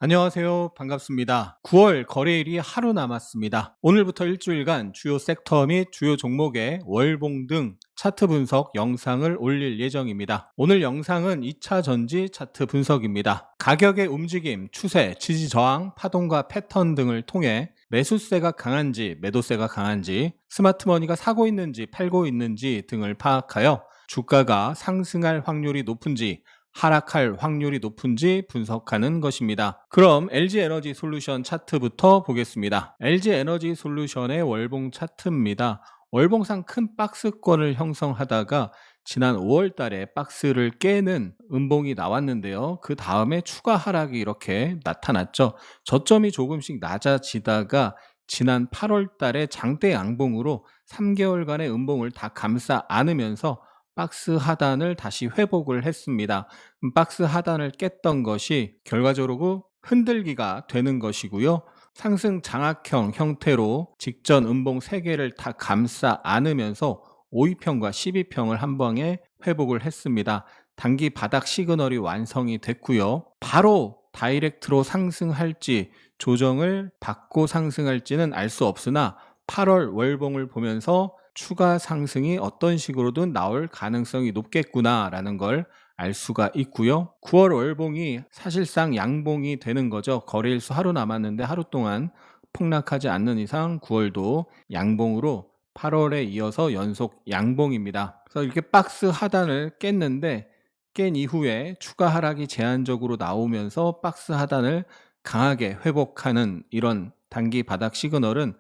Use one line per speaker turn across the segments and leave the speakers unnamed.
안녕하세요. 반갑습니다. 9월 거래일이 하루 남았습니다. 오늘부터 일주일간 주요 섹터 및 주요 종목의 월봉 등 차트 분석 영상을 올릴 예정입니다. 오늘 영상은 2차 전지 차트 분석입니다. 가격의 움직임, 추세, 지지 저항, 파동과 패턴 등을 통해 매수세가 강한지, 매도세가 강한지, 스마트머니가 사고 있는지, 팔고 있는지 등을 파악하여 주가가 상승할 확률이 높은지, 하락할 확률이 높은지 분석하는 것입니다. 그럼 LG에너지 솔루션 차트부터 보겠습니다. LG에너지 솔루션의 월봉 차트입니다. 월봉상 큰 박스권을 형성하다가 지난 5월 달에 박스를 깨는 음봉이 나왔는데요. 그 다음에 추가 하락이 이렇게 나타났죠. 저점이 조금씩 낮아지다가 지난 8월 달에 장대 양봉으로 3개월간의 음봉을 다 감싸 안으면서 박스 하단을 다시 회복을 했습니다. 박스 하단을 깼던 것이 결과적으로 흔들기가 되는 것이고요. 상승 장악형 형태로 직전 음봉 3개를 다 감싸 안으면서 5위평과 12평을 한 방에 회복을 했습니다. 단기 바닥 시그널이 완성이 됐고요. 바로 다이렉트로 상승할지 조정을 받고 상승할지는 알 수 없으나 8월 월봉을 보면서 추가 상승이 어떤 식으로든 나올 가능성이 높겠구나라는 걸 알 수가 있고요. 9월 월봉이 사실상 양봉이 되는 거죠. 거래일수 하루 남았는데 하루 동안 폭락하지 않는 이상 9월도 양봉으로 8월에 이어서 연속 양봉입니다. 그래서 이렇게 박스 하단을 깼는데 깬 이후에 추가 하락이 제한적으로 나오면서 박스 하단을 강하게 회복하는 이런 단기 바닥 시그널은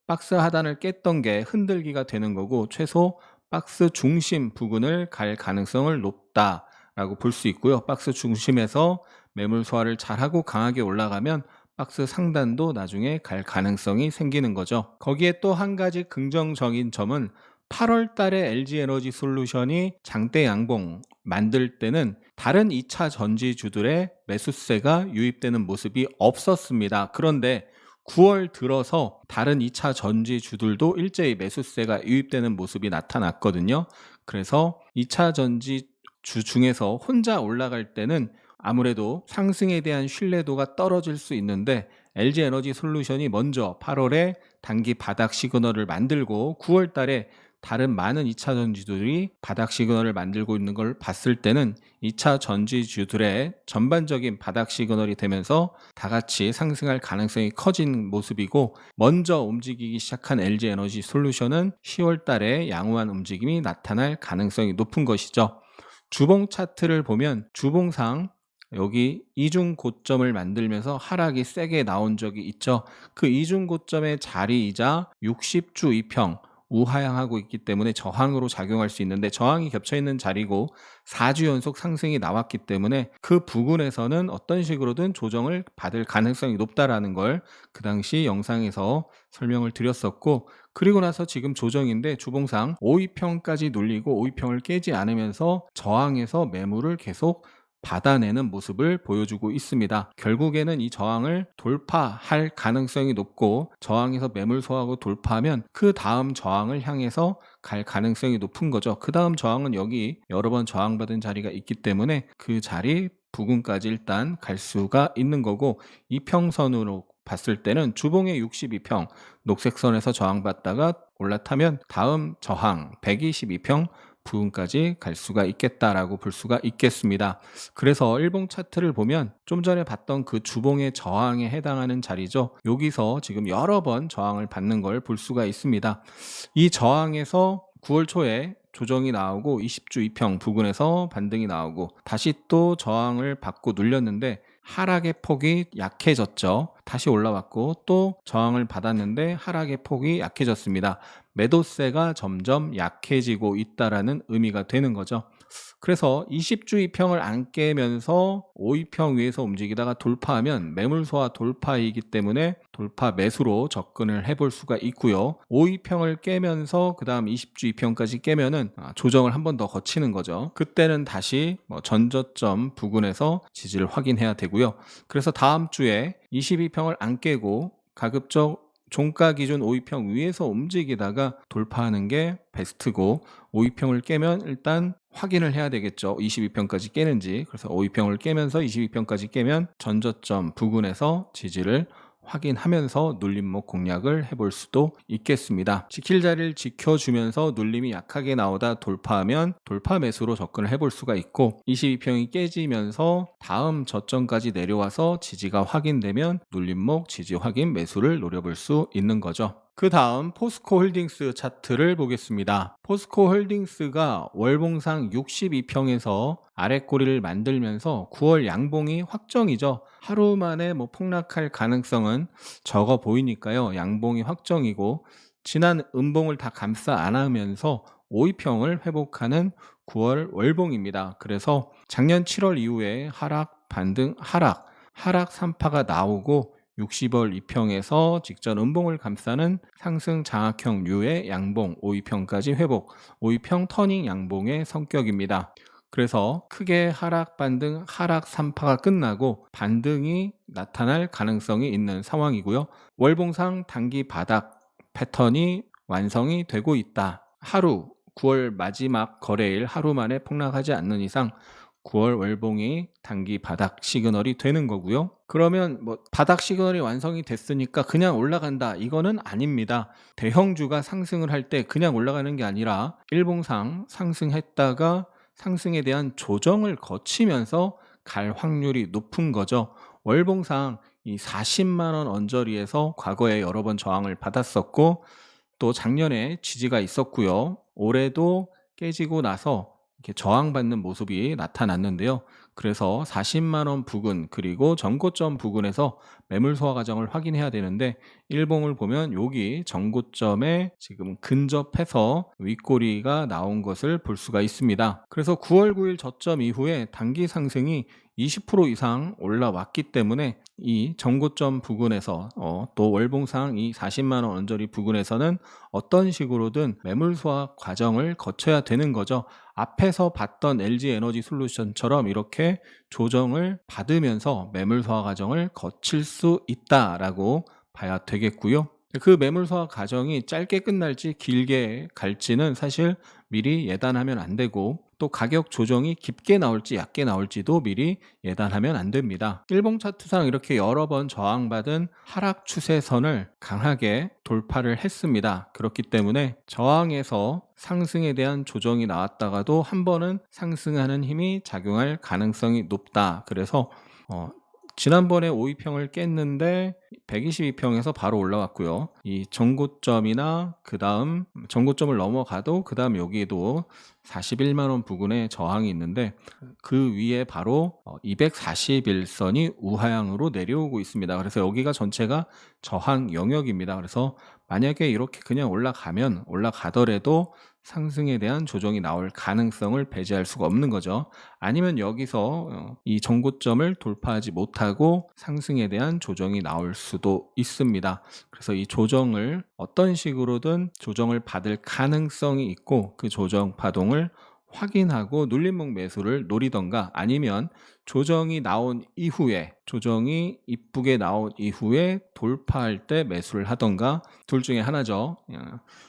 박스 하단을 깼던 게 흔들기가 되는 거고 최소 박스 중심 부근을 갈 가능성을 높다라고 볼 수 있고요. 박스 중심에서 매물 소화를 잘하고 강하게 올라가면 박스 상단도 나중에 갈 가능성이 생기는 거죠. 거기에 또 한 가지 긍정적인 점은 8월 달에 LG에너지 솔루션이 장대 양봉 만들 때는 다른 2차 전지주들의 매수세가 유입되는 모습이 없었습니다. 그런데 9월 들어서 다른 2차 전지주들도 일제히 매수세가 유입되는 모습이 나타났거든요. 그래서 2차 전지주 중에서 혼자 올라갈 때는 아무래도 상승에 대한 신뢰도가 떨어질 수 있는데 LG에너지 솔루션이 먼저 8월에 단기 바닥 시그널을 만들고 9월 달에 다른 많은 2차 전지주들이 바닥 시그널을 만들고 있는 걸 봤을 때는 2차 전지주들의 전반적인 바닥 시그널이 되면서 다 같이 상승할 가능성이 커진 모습이고 먼저 움직이기 시작한 LG에너지 솔루션은 10월 달에 양호한 움직임이 나타날 가능성이 높은 것이죠. 주봉 차트를 보면 주봉상 여기 이중 고점을 만들면서 하락이 세게 나온 적이 있죠. 그 이중 고점의 자리이자 60주 이평 우하향하고 있기 때문에 저항으로 작용할 수 있는데 저항이 겹쳐 있는 자리고 4주 연속 상승이 나왔기 때문에 그 부근에서는 어떤 식으로든 조정을 받을 가능성이 높다라는 걸 그 당시 영상에서 설명을 드렸었고 그리고 나서 지금 조정인데 주봉상 5위평까지 눌리고 5위평을 깨지 않으면서 저항에서 매물을 계속 받아내는 모습을 보여주고 있습니다. 결국에는 이 저항을 돌파할 가능성이 높고 저항에서 매물 소화하고 돌파하면 그 다음 저항을 향해서 갈 가능성이 높은 거죠. 그 다음 저항은 여기 여러 번 저항받은 자리가 있기 때문에 그 자리 부근까지 일단 갈 수가 있는 거고 이평선으로 봤을 때는 주봉의 62평 녹색선에서 저항받다가 올라타면 다음 저항 122평 부근까지 갈 수가 있겠다라고 볼 수가 있겠습니다. 그래서 일봉 차트를 보면 좀 전에 봤던 그 주봉의 저항에 해당하는 자리죠. 여기서 지금 여러 번 저항을 받는 걸 볼 수가 있습니다. 이 저항에서 9월 초에 조정이 나오고 20주 이평 부근에서 반등이 나오고 다시 또 저항을 받고 눌렸는데 하락의 폭이 약해졌죠. 다시 올라왔고 또 저항을 받았는데 하락의 폭이 약해졌습니다. 매도세가 점점 약해지고 있다라는 의미가 되는 거죠. 그래서 20주 이평을 안 깨면서 5위평 위에서 움직이다가 돌파하면 매물 소화 돌파이기 때문에 돌파 매수로 접근을 해볼 수가 있고요. 5위평을 깨면서 그 다음 20주 이평까지 깨면은 조정을 한 번 더 거치는 거죠. 그때는 다시 전저점 부근에서 지지를 확인해야 되고요. 그래서 다음 주에 22평을 안 깨고 가급적 종가 기준 5위평 위에서 움직이다가 돌파하는 게 베스트고 5위평을 깨면 일단 확인을 해야 되겠죠. 22평까지 깨는지. 그래서 5위평을 깨면서 22평까지 깨면 전저점 부근에서 지지를 확인하면서 눌림목 공략을 해볼 수도 있겠습니다. 지킬 자리를 지켜주면서 눌림이 약하게 나오다 돌파하면 돌파 매수로 접근을 해볼 수가 있고 22평이 깨지면서 다음 저점까지 내려와서 지지가 확인되면 눌림목 지지 확인 매수를 노려볼 수 있는 거죠. 그 다음 포스코 홀딩스 차트를 보겠습니다. 포스코 홀딩스가 월봉상 62평에서 아랫꼬리를 만들면서 9월 양봉이 확정이죠. 하루 만에 폭락할 가능성은 적어 보이니까요. 양봉이 확정이고 지난 음봉을 다 감싸 안으면서 5위평을 회복하는 9월 월봉입니다. 그래서 작년 7월 이후에 하락, 반등, 하락 3파가 나오고 60월 2평에서 직전 음봉을 감싸는 상승 장악형 류의 양봉 5위평까지 회복, 5위평 터닝 양봉의 성격입니다. 그래서 크게 하락, 반등, 하락 3파가 끝나고 반등이 나타날 가능성이 있는 상황이고요. 월봉상 단기 바닥 패턴이 완성이 되고 있다. 하루 9월 마지막 거래일 하루 만에 폭락하지 않는 이상 9월 월봉이 단기 바닥 시그널이 되는 거고요. 그러면 바닥 시그널이 완성이 됐으니까 그냥 올라간다, 이거는 아닙니다. 대형주가 상승을 할 때 그냥 올라가는 게 아니라 일봉상 상승했다가 상승에 대한 조정을 거치면서 갈 확률이 높은 거죠. 월봉상 이 40만 원 언저리에서 과거에 여러 번 저항을 받았었고 또 작년에 지지가 있었고요. 올해도 깨지고 나서 이렇게 저항받는 모습이 나타났는데요. 그래서 40만 원 부근 그리고 전고점 부근에서 매물 소화 과정을 확인해야 되는데 일봉을 보면 여기 전고점에 지금 근접해서 윗꼬리가 나온 것을 볼 수가 있습니다. 그래서 9월 9일 저점 이후에 단기 상승이 20% 이상 올라왔기 때문에 이 전고점 부근에서 또 월봉상 이 40만 원 언저리 부근에서는 어떤 식으로든 매물 소화 과정을 거쳐야 되는 거죠. 앞에서 봤던 LG에너지솔루션처럼 이렇게 조정을 받으면서 매물 소화 과정을 거칠 수 있다라고 봐야 되겠고요. 그 매물 소화 과정이 짧게 끝날지 길게 갈지는 사실 미리 예단하면 안 되고 또 가격 조정이 깊게 나올지 얕게 나올지도 미리 예단하면 안 됩니다. 일봉 차트상 이렇게 여러 번 저항받은 하락 추세선을 강하게 돌파를 했습니다. 그렇기 때문에 저항에서 상승에 대한 조정이 나왔다가도 한 번은 상승하는 힘이 작용할 가능성이 높다. 그래서 지난번에 5위평을 깼는데 122평에서 바로 올라왔고요. 이 전고점이나 그 다음 전고점을 넘어가도 그 다음 여기에도 41만 원 부근에 저항이 있는데 그 위에 바로 241선이 우하향으로 내려오고 있습니다. 그래서 여기가 전체가 저항 영역입니다. 그래서 만약에 이렇게 그냥 올라가더라도 상승에 대한 조정이 나올 가능성을 배제할 수가 없는 거죠. 아니면 여기서 이 전고점을 돌파하지 못하고 상승에 대한 조정이 나올 수도 있습니다. 그래서 이 조정을 어떤 식으로든 조정을 받을 가능성이 있고 그 조정 파동을 확인하고 눌림목 매수를 노리던가 아니면 조정이 이쁘게 나온 이후에 돌파할 때 매수를 하던가 둘 중에 하나죠.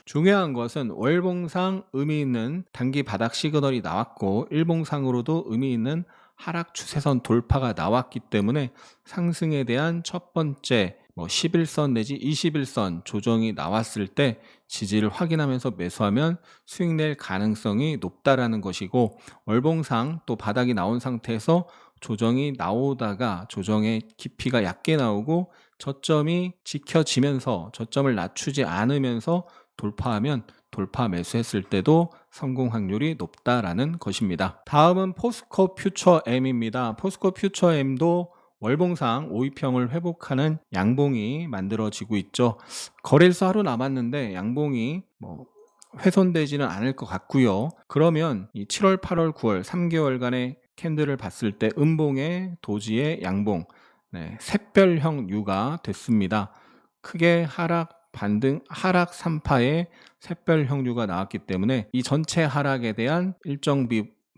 중요한 것은 월봉상 의미 있는 단기 바닥 시그널이 나왔고 일봉상으로도 의미 있는 하락 추세선 돌파가 나왔기 때문에 상승에 대한 첫 번째 11선 내지 21선 조정이 나왔을 때 지지를 확인하면서 매수하면 수익 낼 가능성이 높다라는 것이고 월봉상 또 바닥이 나온 상태에서 조정이 나오다가 조정의 깊이가 얕게 나오고 저점이 지켜지면서 저점을 낮추지 않으면서 돌파하면 돌파 매수했을 때도 성공 확률이 높다라는 것입니다. 다음은 포스코 퓨처 M입니다. 포스코 퓨처 M도 월봉상 5위평을 회복하는 양봉이 만들어지고 있죠. 거래일수 하루 남았는데 양봉이 훼손되지는 않을 것 같고요. 그러면 이 7월, 8월, 9월 3개월간의 캔들을 봤을 때 음봉의 도지의 양봉 샛별형 U가 됐습니다. 크게 하락, 반등, 하락 3파의 샛별형 U가 나왔기 때문에 이 전체 하락에 대한 일정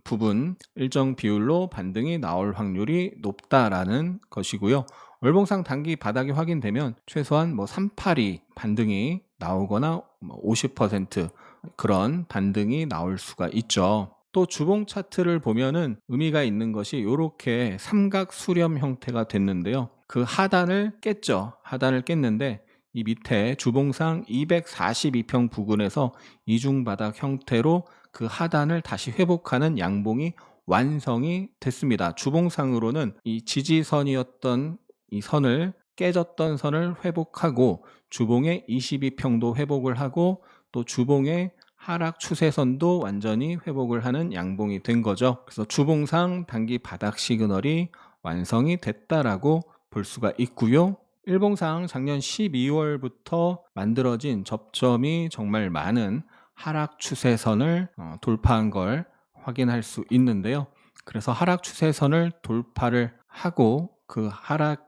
부분, 일정 비율로 반등이 나올 확률이 높다라는 것이고요. 월봉상 단기 바닥이 확인되면 최소한 382 반등이 나오거나 50% 그런 반등이 나올 수가 있죠. 또 주봉 차트를 보면은 의미가 있는 것이 이렇게 삼각 수렴 형태가 됐는데요. 그 하단을 깼죠. 하단을 깼는데 이 밑에 주봉상 242평 부근에서 이중바닥 형태로 그 하단을 다시 회복하는 양봉이 완성이 됐습니다. 주봉상으로는 이 지지선이었던 이 선을 깨졌던 선을 회복하고 주봉의 22평도 회복을 하고 또 주봉의 하락 추세선도 완전히 회복을 하는 양봉이 된 거죠. 그래서 주봉상 단기 바닥 시그널이 완성이 됐다라고 볼 수가 있고요. 일봉상 작년 12월부터 만들어진 접점이 정말 많은 하락 추세선을 돌파한 걸 확인할 수 있는데요. 그래서 하락 추세선을 돌파를 하고 그 하락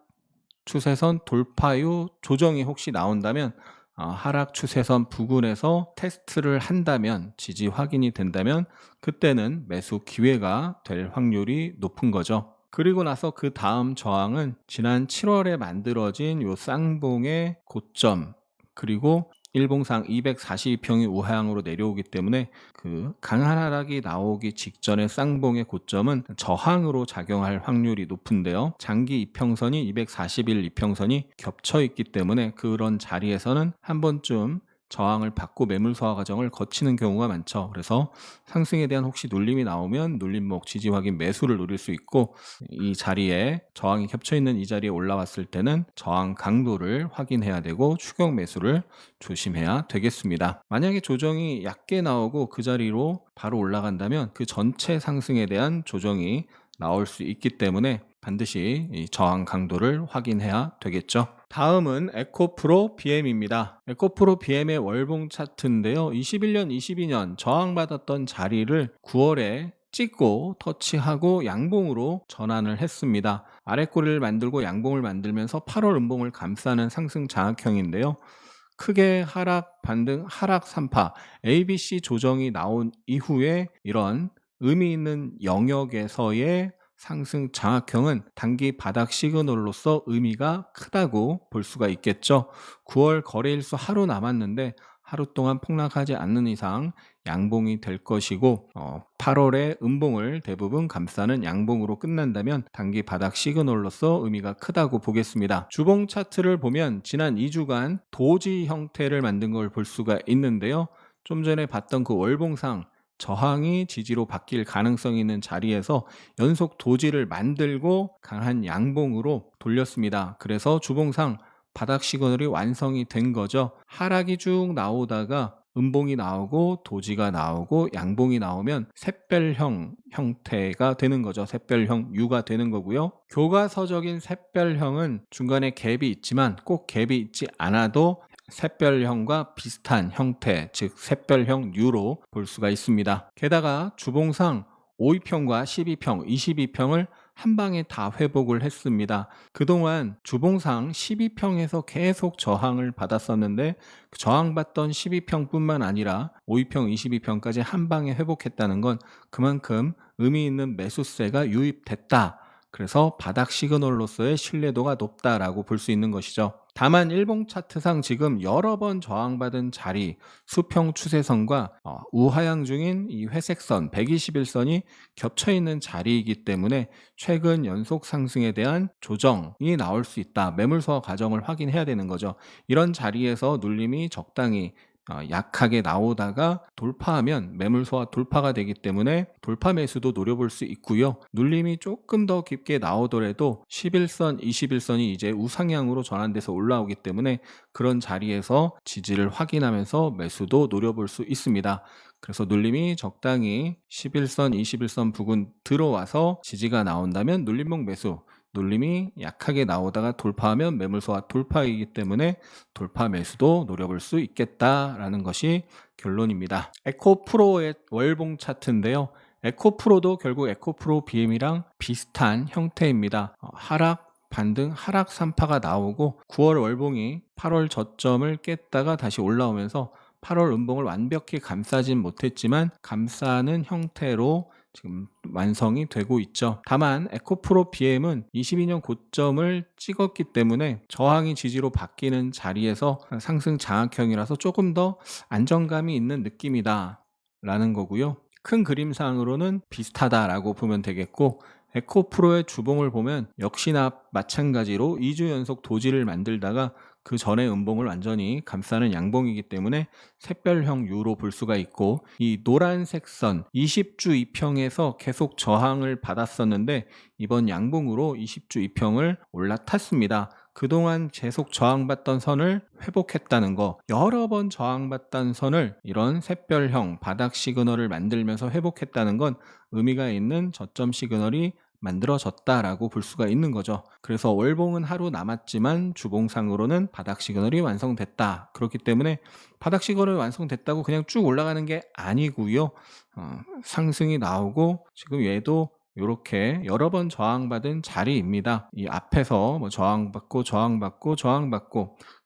추세선 돌파 후 조정이 혹시 나온다면 하락 추세선 부근에서 테스트를 한다면 지지 확인이 된다면 그때는 매수 기회가 될 확률이 높은 거죠. 그리고 나서 그 다음 저항은 지난 7월에 만들어진 요 쌍봉의 고점 그리고 일봉상 242평이 우하향으로 내려오기 때문에 그 강한 하락이 나오기 직전의 쌍봉의 고점은 저항으로 작용할 확률이 높은데요. 장기 이평선이 241 이평선이 겹쳐 있기 때문에 그런 자리에서는 한 번쯤 저항을 받고 매물 소화 과정을 거치는 경우가 많죠. 그래서 상승에 대한 혹시 눌림이 나오면 눌림목 지지 확인 매수를 노릴 수 있고 이 자리에 저항이 겹쳐 있는 이 자리에 올라왔을 때는 저항 강도를 확인해야 되고 추격 매수를 조심해야 되겠습니다. 만약에 조정이 얕게 나오고 그 자리로 바로 올라간다면 그 전체 상승에 대한 조정이 나올 수 있기 때문에 반드시 이 저항 강도를 확인해야 되겠죠. 다음은 에코프로 BM입니다. 에코프로 BM의 월봉 차트인데요. 21년, 22년 저항받았던 자리를 9월에 찍고 터치하고 양봉으로 전환을 했습니다. 아래꼬리를 만들고 양봉을 만들면서 8월 음봉을 감싸는 상승 장악형인데요. 크게 하락, 반등, 하락 3파, ABC 조정이 나온 이후에 이런 의미 있는 영역에서의 상승 장악형은 단기 바닥 시그널로서 의미가 크다고 볼 수가 있겠죠. 9월 거래일수 하루 남았는데 하루 동안 폭락하지 않는 이상 양봉이 될 것이고 8월에 음봉을 대부분 감싸는 양봉으로 끝난다면 단기 바닥 시그널로서 의미가 크다고 보겠습니다. 주봉 차트를 보면 지난 2주간 도지 형태를 만든 걸 볼 수가 있는데요. 좀 전에 봤던 그 월봉상 저항이 지지로 바뀔 가능성이 있는 자리에서 연속 도지를 만들고 강한 양봉으로 돌렸습니다. 그래서 주봉상 바닥 시그널이 완성이 된 거죠. 하락이 쭉 나오다가 음봉이 나오고 도지가 나오고 양봉이 나오면 샛별형 형태가 되는 거죠. 샛별형 U가 되는 거고요. 교과서적인 샛별형은 중간에 갭이 있지만 꼭 갭이 있지 않아도 샛별형과 비슷한 형태, 즉 샛별형 U로 볼 수가 있습니다. 게다가 주봉상 5위평과 12평, 22평을 한 방에 다 회복을 했습니다. 그동안 주봉상 12평에서 계속 저항을 받았었는데 그 저항받던 12평뿐만 아니라 5위평, 22평까지 한 방에 회복했다는 건 그만큼 의미 있는 매수세가 유입됐다. 그래서 바닥 시그널로서의 신뢰도가 높다라고 볼 수 있는 것이죠. 다만 일봉 차트상 지금 여러 번 저항받은 자리 수평 추세선과 우하향 중인 이 회색선 121선이 겹쳐 있는 자리이기 때문에 최근 연속 상승에 대한 조정이 나올 수 있다. 매물 소화 과정을 확인해야 되는 거죠. 이런 자리에서 눌림이 적당히 약하게 나오다가 돌파하면 매물 소화 돌파가 되기 때문에 돌파 매수도 노려볼 수 있고요. 눌림이 조금 더 깊게 나오더라도 11선, 21선이 이제 우상향으로 전환돼서 올라오기 때문에 그런 자리에서 지지를 확인하면서 매수도 노려볼 수 있습니다. 그래서 눌림이 적당히 11선, 21선 부근 들어와서 지지가 나온다면 눌림목 매수, 눌림이 약하게 나오다가 돌파하면 매물소화 돌파이기 때문에 돌파 매수도 노려볼 수 있겠다라는 것이 결론입니다. 에코프로의 월봉 차트인데요. 에코프로도 결국 에코프로 BM이랑 비슷한 형태입니다. 하락, 반등, 하락 3파가 나오고 9월 월봉이 8월 저점을 깼다가 다시 올라오면서 8월 음봉을 완벽히 감싸진 못했지만 감싸는 형태로 지금 완성이 되고 있죠. 다만 에코프로 BM은 22년 고점을 찍었기 때문에 저항이 지지로 바뀌는 자리에서 상승 장악형이라서 조금 더 안정감이 있는 느낌이다 라는 거고요. 큰 그림상으로는 비슷하다라고 보면 되겠고, 에코프로의 주봉을 보면 역시나 마찬가지로 2주 연속 도지를 만들다가 그 전에 음봉을 완전히 감싸는 양봉이기 때문에 샛별형 U로 볼 수가 있고, 이 노란색 선 20주 이평에서 계속 저항을 받았었는데 이번 양봉으로 20주 이평을 올라탔습니다. 그동안 계속 저항받던 선을 회복했다는 거, 여러 번 저항받던 선을 이런 샛별형 바닥 시그널을 만들면서 회복했다는 건 의미가 있는 저점 시그널이 만들어졌다라고 볼 수가 있는 거죠. 그래서 월봉은 하루 남았지만 주봉상으로는 바닥 시그널이 완성됐다. 그렇기 때문에 바닥 시그널이 완성됐다고 그냥 쭉 올라가는 게 아니고요. 상승이 나오고 지금 얘도 이렇게 여러 번 저항받은 자리입니다. 이 앞에서 뭐 저항받고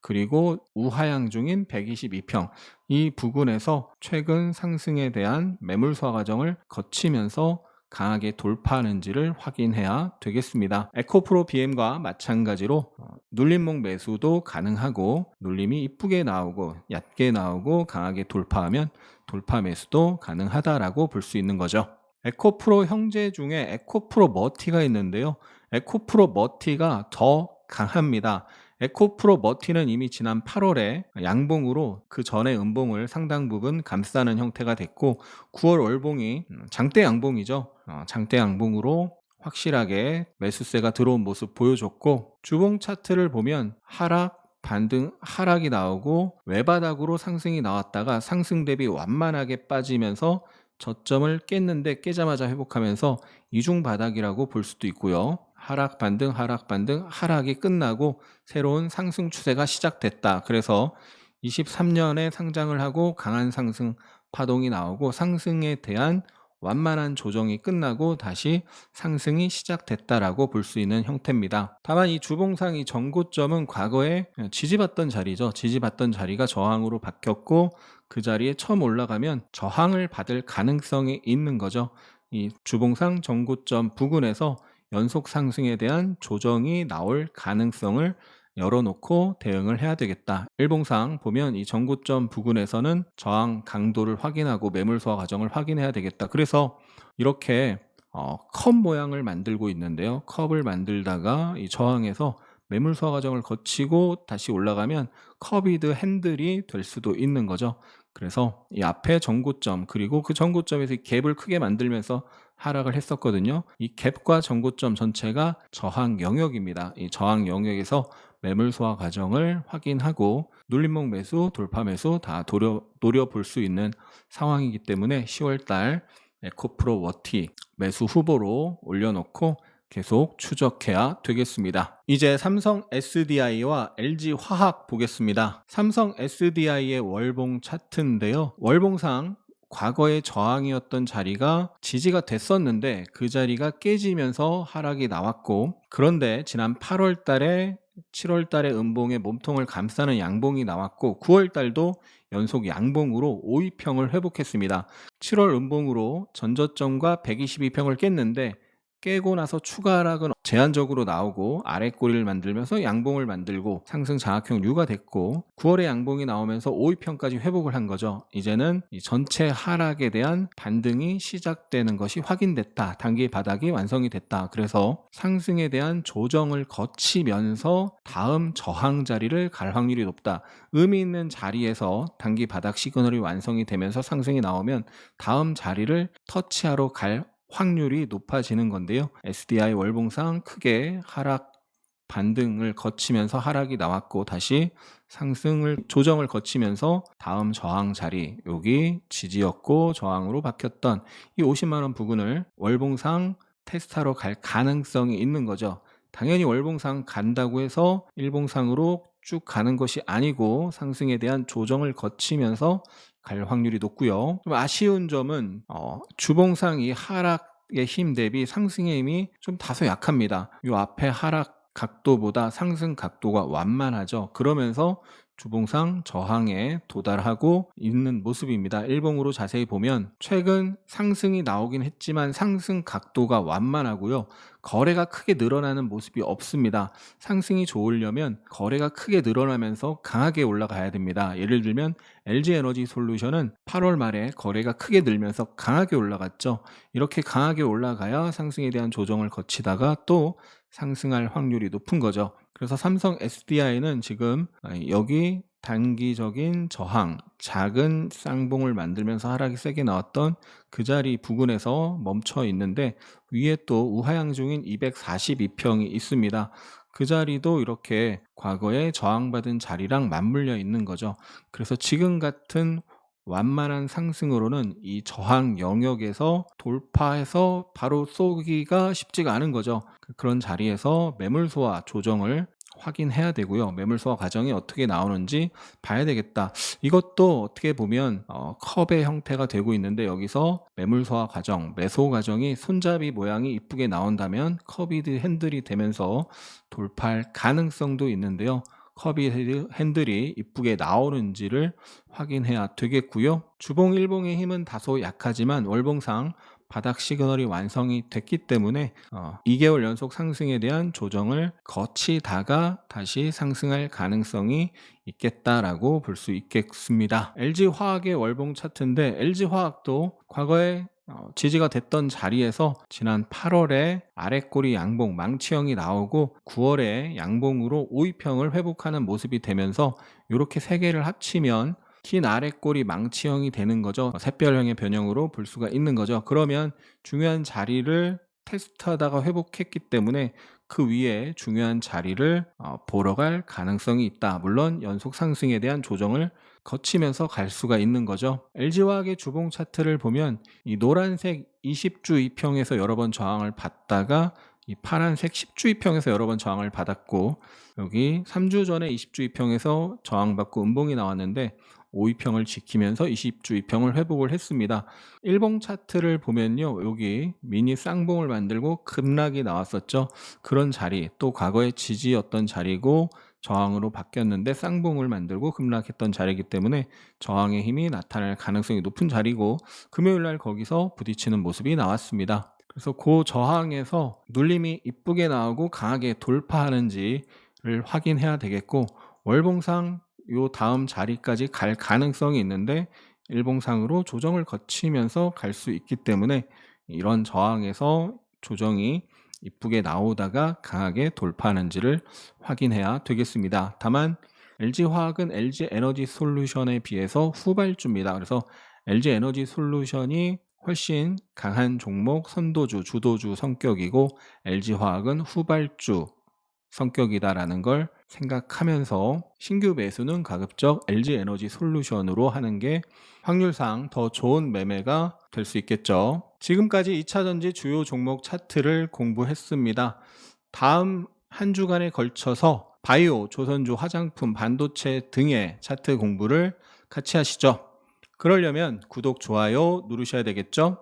그리고 우하향 중인 122평 이 부근에서 최근 상승에 대한 매물 소화 과정을 거치면서 강하게 돌파하는지를 확인해야 되겠습니다. 에코프로 BM과 마찬가지로 눌림목 매수도 가능하고, 눌림이 이쁘게 나오고 얕게 나오고 강하게 돌파하면 돌파 매수도 가능하다라고 볼 수 있는 거죠. 에코프로 형제 중에 에코프로 머티가 있는데요. 에코프로 머티가 더 강합니다. 에코프로 머티는 이미 지난 8월에 양봉으로 그 전에 음봉을 상당 부분 감싸는 형태가 됐고, 9월 월봉이 장대 양봉이죠. 장대 양봉으로 확실하게 매수세가 들어온 모습 보여줬고, 주봉 차트를 보면 하락, 반등, 하락이 나오고 외바닥으로 상승이 나왔다가 상승 대비 완만하게 빠지면서 저점을 깼는데 깨자마자 회복하면서 이중 바닥이라고 볼 수도 있고요. 하락 반등, 하락 반등, 하락이 끝나고 새로운 상승 추세가 시작됐다. 그래서 23년에 상장을 하고 강한 상승 파동이 나오고 상승에 대한 완만한 조정이 끝나고 다시 상승이 시작됐다라고 볼 수 있는 형태입니다. 다만 이 주봉상 이 전고점은 과거에 지지받던 자리죠. 지지받던 자리가 저항으로 바뀌었고 그 자리에 처음 올라가면 저항을 받을 가능성이 있는 거죠. 이 주봉상 전고점 부근에서 연속 상승에 대한 조정이 나올 가능성을 열어놓고 대응을 해야 되겠다. 일봉상 보면 이 전고점 부근에서는 저항 강도를 확인하고 매물 소화 과정을 확인해야 되겠다. 그래서 이렇게 컵 모양을 만들고 있는데요. 컵을 만들다가 이 저항에서 매물 소화 과정을 거치고 다시 올라가면 컵이드 핸들이 될 수도 있는 거죠. 그래서 이 앞에 전고점 그리고 그 전고점에서 갭을 크게 만들면서 하락을 했었거든요. 이 갭과 전고점 전체가 저항 영역입니다. 이 저항 영역에서 매물 소화 과정을 확인하고 눌림목 매수, 돌파 매수 다 노려볼 수 있는 상황이기 때문에 10월달 에코프로 워티 매수 후보로 올려놓고 계속 추적해야 되겠습니다. 이제 삼성 SDI와 LG 화학 보겠습니다. 삼성 SDI의 월봉 차트인데요. 월봉상 과거의 저항이었던 자리가 지지가 됐었는데 그 자리가 깨지면서 하락이 나왔고, 그런데 지난 8월 달에 7월 달에 음봉의 몸통을 감싸는 양봉이 나왔고 9월 달도 연속 양봉으로 5위평을 회복했습니다. 7월 음봉으로 전저점과 122평을 깼는데 깨고 나서 추가 하락은 제한적으로 나오고 아래 꼬리를 만들면서 양봉을 만들고 상승 장악형 U가 됐고 9월에 양봉이 나오면서 5위평까지 회복을 한 거죠. 이제는 이 전체 하락에 대한 반등이 시작되는 것이 확인됐다. 단기 바닥이 완성이 됐다. 그래서 상승에 대한 조정을 거치면서 다음 저항 자리를 갈 확률이 높다. 의미 있는 자리에서 단기 바닥 시그널이 완성이 되면서 상승이 나오면 다음 자리를 터치하러 갈 확률이 높아지는 건데요. SDI 월봉상 크게 하락 반등을 거치면서 하락이 나왔고 다시 상승을 조정을 거치면서 다음 저항 자리, 여기 지지였고 저항으로 바뀌었던 이 50만 원 부근을 월봉상 테스트하러 갈 가능성이 있는 거죠. 당연히 월봉상 간다고 해서 일봉상으로 쭉 가는 것이 아니고 상승에 대한 조정을 거치면서 갈 확률이 높고요. 좀 아쉬운 점은 주봉상 이 하락의 힘 대비 상승의 힘이 좀 다소 약합니다. 이 앞에 하락 각도보다 상승 각도가 완만하죠. 그러면서 주봉상 저항에 도달하고 있는 모습입니다. 일봉으로 자세히 보면 최근 상승이 나오긴 했지만 상승 각도가 완만하고요. 거래가 크게 늘어나는 모습이 없습니다. 상승이 좋으려면 거래가 크게 늘어나면서 강하게 올라가야 됩니다. 예를 들면 LG에너지솔루션은 8월 말에 거래가 크게 늘면서 강하게 올라갔죠. 이렇게 강하게 올라가야 상승에 대한 조정을 거치다가 또 상승할 확률이 높은 거죠. 그래서 삼성 SDI는 지금 여기 단기적인 저항, 작은 쌍봉을 만들면서 하락이 세게 나왔던 그 자리 부근에서 멈춰 있는데 위에 또 우하향 중인 242평이 있습니다. 그 자리도 이렇게 과거에 저항받은 자리랑 맞물려 있는 거죠. 그래서 지금 같은 완만한 상승으로는 이 저항 영역에서 돌파해서 바로 쏘기가 쉽지가 않은 거죠. 그런 자리에서 매물 소화 조정을 확인해야 되고요. 매물 소화 과정이 어떻게 나오는지 봐야 되겠다. 이것도 어떻게 보면 컵의 형태가 되고 있는데 여기서 매물 소화 과정, 매소 과정이 손잡이 모양이 이쁘게 나온다면 컵이 핸들이 되면서 돌파할 가능성도 있는데요. 컵이 핸들이 이쁘게 나오는지를 확인해야 되겠고요. 주봉 일봉의 힘은 다소 약하지만 월봉상 바닥 시그널이 완성이 됐기 때문에 2개월 연속 상승에 대한 조정을 거치다가 다시 상승할 가능성이 있겠다라고 볼 수 있겠습니다. LG화학의 월봉 차트인데 LG화학도 과거에 지지가 됐던 자리에서 지난 8월에 아랫꼬리 양봉 망치형이 나오고 9월에 양봉으로 5위평을 회복하는 모습이 되면서 이렇게 세 개를 합치면 긴 아랫꼬리 망치형이 되는 거죠. 샛별형의 변형으로 볼 수가 있는 거죠. 그러면 중요한 자리를 테스트하다가 회복했기 때문에 그 위에 중요한 자리를 보러 갈 가능성이 있다. 물론 연속 상승에 대한 조정을 거치면서 갈 수가 있는 거죠. LG화학의 주봉 차트를 보면 이 노란색 20주 2평에서 여러 번 저항을 받다가 이 파란색 10주 2평에서 여러 번 저항을 받았고 여기 3주 전에 20주 2평에서 저항받고 음봉이 나왔는데 5위평을 지키면서 20주 2평을 회복을 했습니다. 일봉 차트를 보면요. 여기 미니 쌍봉을 만들고 급락이 나왔었죠. 그런 자리, 또 과거의 지지였던 자리고 저항으로 바뀌었는데 쌍봉을 만들고 급락했던 자리이기 때문에 저항의 힘이 나타날 가능성이 높은 자리고 금요일날 거기서 부딪히는 모습이 나왔습니다. 그래서 그 저항에서 눌림이 이쁘게 나오고 강하게 돌파하는지를 확인해야 되겠고 월봉상 요 다음 자리까지 갈 가능성이 있는데 일봉상으로 조정을 거치면서 갈 수 있기 때문에 이런 저항에서 조정이 이쁘게 나오다가 강하게 돌파하는지를 확인해야 되겠습니다. 다만 LG화학은 LG에너지솔루션에 비해서 후발주입니다. 그래서 LG에너지솔루션이 훨씬 강한 종목, 선도주, 주도주 성격이고 LG화학은 후발주 성격이다라는 걸 생각하면서 신규 매수는 가급적 LG에너지솔루션으로 하는 게 확률상 더 좋은 매매가 될 수 있겠죠. 지금까지 2차전지 주요 종목 차트를 공부했습니다. 다음 한 주간에 걸쳐서 바이오, 조선주, 화장품, 반도체 등의 차트 공부를 같이 하시죠. 그러려면 구독, 좋아요 누르셔야 되겠죠.